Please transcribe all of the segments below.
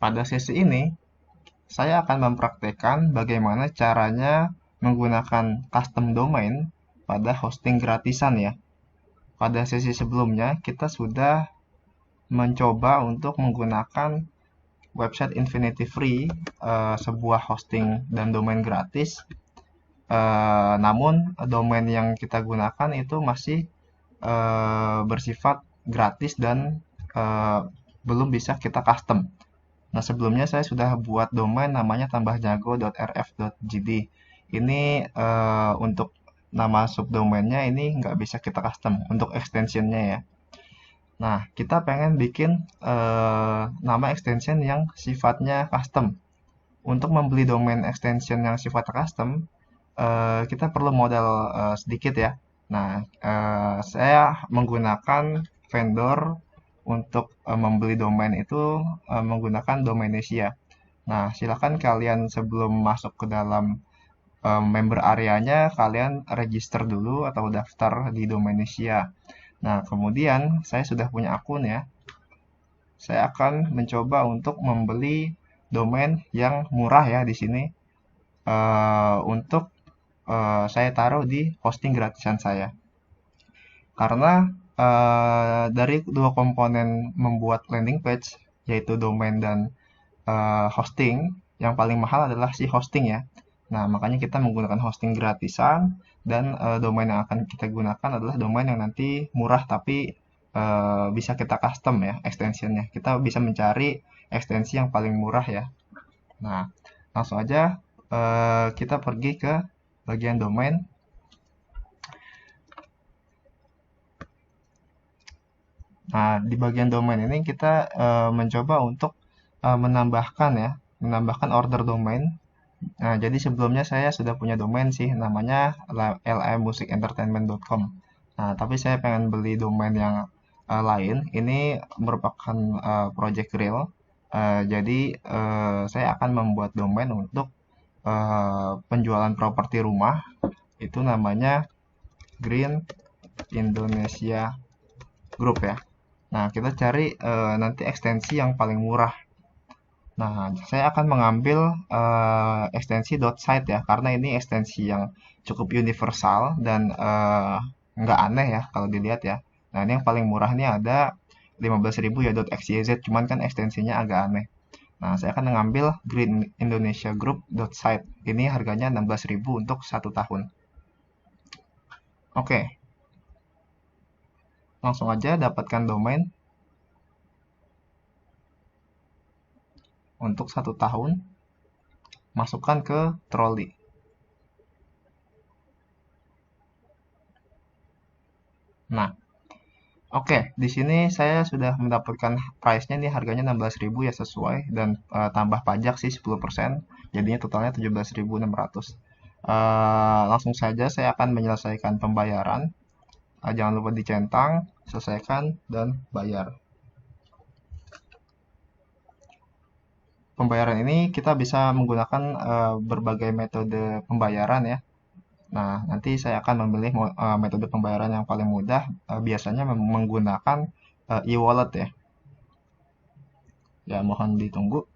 Pada sesi ini, saya akan mempraktekkan bagaimana caranya menggunakan custom domain pada hosting gratisan ya. Pada sesi sebelumnya, kita sudah mencoba untuk menggunakan website Infinity Free, sebuah hosting dan domain gratis. Namun, domain yang kita gunakan itu masih bersifat gratis dan eh, belum bisa kita custom. Nah, sebelumnya saya sudah buat domain namanya tambahjago.rf.gd. Ini untuk nama subdomainnya ini nggak bisa kita custom untuk extensionnya ya. Nah, kita pengen bikin nama extension yang sifatnya custom. Untuk membeli domain extension yang sifatnya custom, kita perlu modal sedikit ya. Nah, saya menggunakan vendor untuk membeli domain itu menggunakan Domainisia. Nah, silakan kalian sebelum masuk ke dalam member areanya, kalian register dulu atau daftar di Domainisia. Nah, kemudian saya sudah punya akun ya. Saya akan mencoba untuk membeli domain yang murah ya di sini untuk saya taruh di hosting gratisan saya. Karena dari dua komponen membuat landing page, yaitu domain dan hosting, yang paling mahal adalah si hosting ya. Nah, makanya kita menggunakan hosting gratisan dan domain yang akan kita gunakan adalah domain yang nanti murah tapi bisa kita custom ya extensionnya. Kita bisa mencari ekstensi yang paling murah ya. Nah, langsung aja kita pergi ke bagian domain. Nah, di bagian domain ini kita mencoba untuk menambahkan ya, menambahkan order domain. Nah, jadi sebelumnya saya sudah punya domain sih, namanya lmmusicentertainment.com. Nah, tapi saya pengen beli domain yang lain. Ini merupakan project real. Jadi saya akan membuat domain untuk penjualan properti rumah. Itu namanya Green Indonesia Group ya. Nah, kita cari nanti ekstensi yang paling murah. Nah, saya akan mengambil ekstensi .site ya, karena ini ekstensi yang cukup universal dan nggak aneh ya kalau dilihat ya. Nah, ini yang paling murah ini ada 15.000 ya .xyz, cuman kan ekstensinya agak aneh. Nah, saya akan mengambil Green Indonesia Group .site. Ini harganya 16.000 untuk 1 tahun. Oke, langsung aja dapatkan domain untuk 1 tahun. Masukkan ke troli. Nah, oke, di sini saya sudah mendapatkan price-nya nih harganya 16.000 ya sesuai dan tambah pajak sih 10%, jadinya totalnya 17.600. Langsung saja saya akan menyelesaikan pembayaran. Jangan lupa dicentang, selesaikan dan bayar. Pembayaran ini kita bisa menggunakan berbagai metode pembayaran ya. Nah, nanti saya akan memilih metode pembayaran yang paling mudah, biasanya menggunakan e-wallet ya. Ya, mohon ditunggu.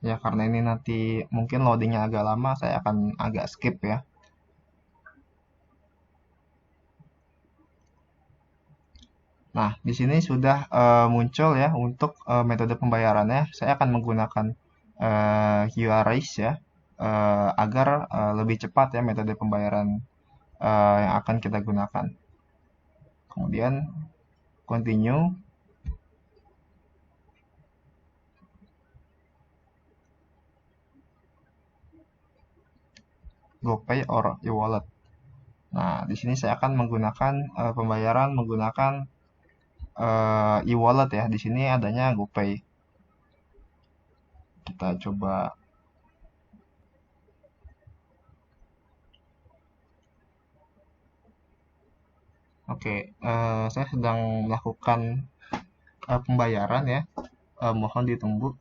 Ya, karena ini nanti mungkin loadingnya agak lama, saya akan agak skip ya. Nah, di sini sudah muncul ya untuk metode pembayarannya. Saya akan menggunakan QRIS ya, agar lebih cepat ya metode pembayaran yang akan kita gunakan. Kemudian continue. GoPay or e-wallet. Nah, di sini saya akan menggunakan pembayaran menggunakan e-wallet ya. Di sini adanya GoPay. Kita coba. Oke, saya sedang melakukan pembayaran ya. Mohon ditunggu.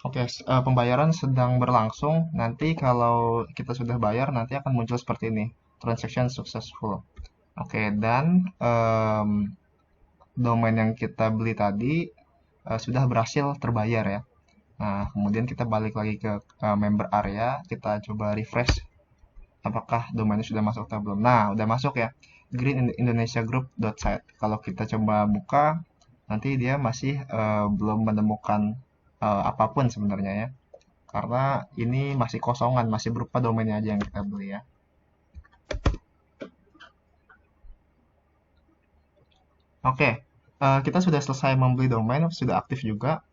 Oke, pembayaran sedang berlangsung. Nanti kalau kita sudah bayar, nanti akan muncul seperti ini. Transaction successful. Oke, dan domain yang kita beli tadi sudah berhasil terbayar ya. Nah, kemudian kita balik lagi ke member area, kita coba refresh apakah domainnya sudah masuk atau belum. Nah, udah masuk ya. greenindonesiagroup.site. Kalau kita coba buka, nanti dia masih belum menemukan apapun sebenarnya ya. Karena ini masih kosongan, masih berupa domainnya aja yang kita beli ya. Oke, kita sudah selesai membeli domain, sudah aktif juga.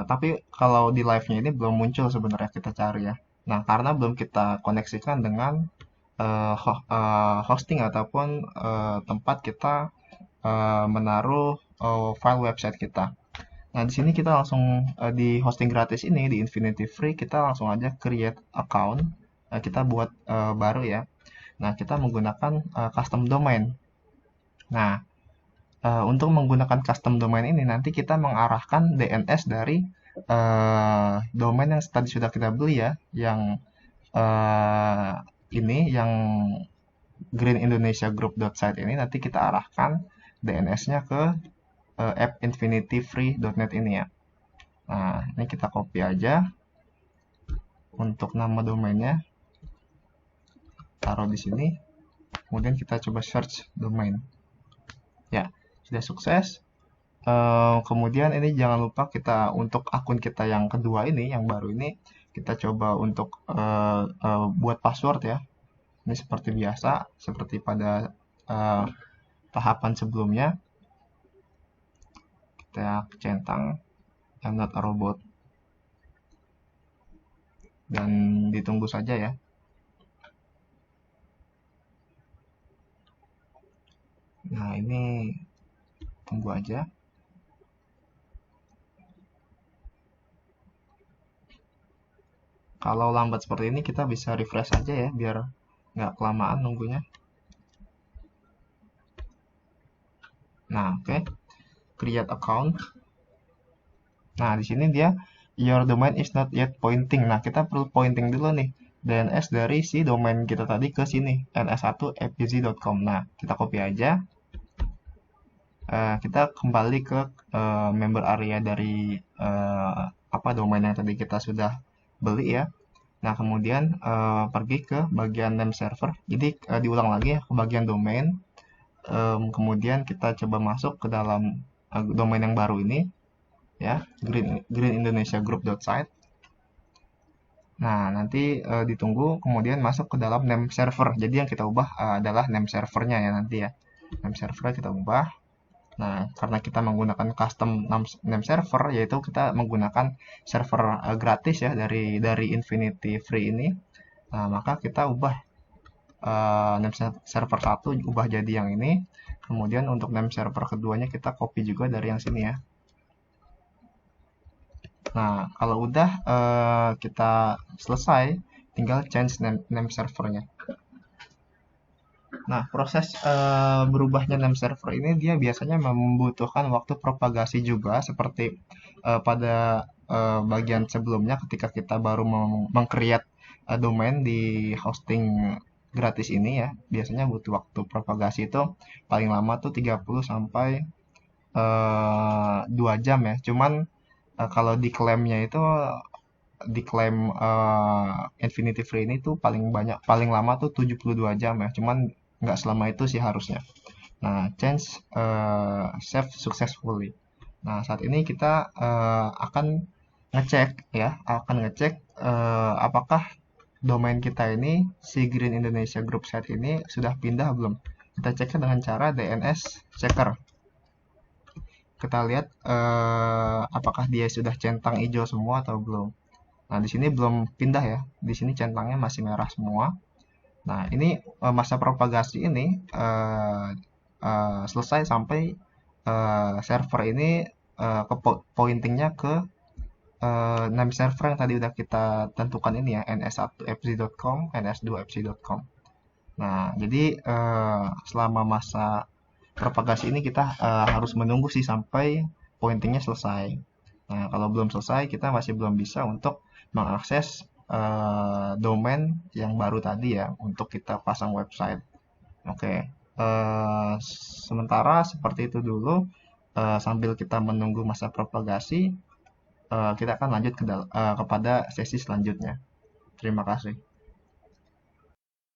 Tapi kalau di live-nya ini belum muncul sebenarnya kita cari ya. Nah, karena belum kita koneksikan dengan hosting ataupun tempat kita menaruh file website kita. Nah, di sini kita langsung di hosting gratis ini di Infinity Free kita langsung aja create account. Kita buat baru ya. Nah, kita menggunakan custom domain. Nah, untuk menggunakan custom domain ini nanti kita mengarahkan DNS dari domain yang tadi sudah kita beli ya, yang ini yang greenindonesiagroup.site ini nanti kita arahkan DNS-nya ke appinfinityfree.net ini ya. Nah, ini kita copy aja untuk nama domainnya, taruh di sini. Kemudian kita coba search domain. Ya, sudah sukses. Kemudian ini jangan lupa kita untuk akun kita yang kedua ini, yang baru ini, kita coba untuk buat password ya. Ini seperti biasa, seperti pada tahapan sebelumnya. Kita centang I'm not a robot. Dan ditunggu saja ya. Nah, ini tunggu aja. Kalau lambat seperti ini kita bisa refresh aja ya biar nggak kelamaan nunggunya. Nah, oke. Create account. Nah, di sini dia your domain is not yet pointing. Nah, kita perlu pointing dulu nih. DNS dari si domain kita tadi ke sini, ns1fbz.com. Nah, kita copy aja. Kita kembali ke member area dari domain yang tadi kita sudah beli ya. Nah, kemudian pergi ke bagian name server. Jadi diulang lagi ya ke bagian domain. Kemudian kita coba masuk ke dalam domain yang baru ini ya, greenindonesiagroup.site. Nah, nanti ditunggu kemudian masuk ke dalam name server. Jadi yang kita ubah adalah name servernya ya nanti ya. Name server kita ubah. Nah, karena kita menggunakan custom name server, yaitu kita menggunakan server gratis ya dari Infinity Free ini. Nah, maka kita ubah name server 1 ubah jadi yang ini. Kemudian untuk name server keduanya kita copy juga dari yang sini ya. Nah, kalau udah kita selesai, tinggal change name servernya. Nah, proses berubahnya name server ini dia biasanya membutuhkan waktu propagasi juga, seperti pada bagian sebelumnya ketika kita baru meng-create domain di hosting gratis ini ya. Biasanya butuh waktu propagasi itu paling lama tuh 30 sampai 2 jam ya. Cuman kalau diklaimnya itu diklaim Infinity Free ini tuh paling lama tuh 72 jam ya. Cuman nggak selama itu sih harusnya. Nah, change save successfully. Nah, saat ini kita akan ngecek ya, apakah domain kita ini si Green Indonesia Group Site ini sudah pindah belum. Kita ceknya dengan cara DNS checker. Kita lihat apakah dia sudah centang hijau semua atau belum. Nah, di sini belum pindah ya. Di sini centangnya masih merah semua. Nah, ini masa propagasi ini selesai sampai server ini pointingnya ke name server yang tadi udah kita tentukan ini ya, ns1fz.com, ns2fz.com. Nah, jadi selama masa propagasi ini kita harus menunggu sih sampai pointingnya selesai. Nah, kalau belum selesai, kita masih belum bisa untuk mengakses domain yang baru tadi ya, untuk kita pasang website. Oke, sementara seperti itu dulu. Sambil kita menunggu masa propagasi, kita akan lanjut kepada sesi selanjutnya. Terima kasih.